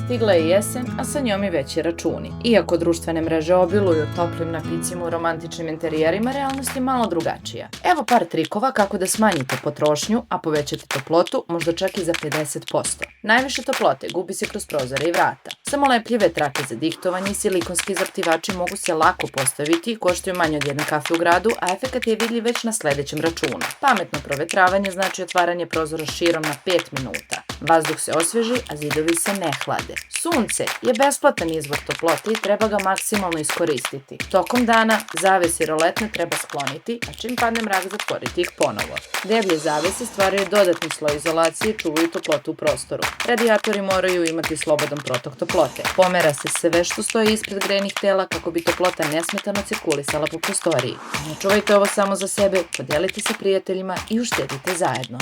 Stigla je jesen, a sa njom i veći računi. Iako društvene mreže obiluju toplim napicima u romantičnim interijerima, realnost je malo drugačija. Evo par trikova kako da smanjite potrošnju, a povećate toplotu možda čak i za 50%. Najviše toplote gubi se kroz prozore i vrata. Samolepljive trake za dihtovanje i silikonski zaptivači mogu se lako postaviti, koštaju manje od jedne kafe u gradu, a efekat je vidljiv već na sledećem računu. Pametno provetravanje znači otvaranje prozora širom na 5 minuta. Vazduh se osveži, a zidovi se ne hlade. Sunce je besplatan izvor toplote i treba ga maksimalno iskoristiti. Tokom dana zavese i roletne treba skloniti, a čim padne mrak zatvoriti ih ponovo. Deblje zavese stvaraju dodatni sloj izolacije i čuvaju toplotu u prostoru. Radijatori moraju imati slobodan protok toplote. Pomera se sve što stoji ispred grejnih tela kako bi toplota nesmetano cirkulisala po prostoriji. Ne čuvajte ovo samo za sebe, podelite sa prijateljima i uštedite zajedno.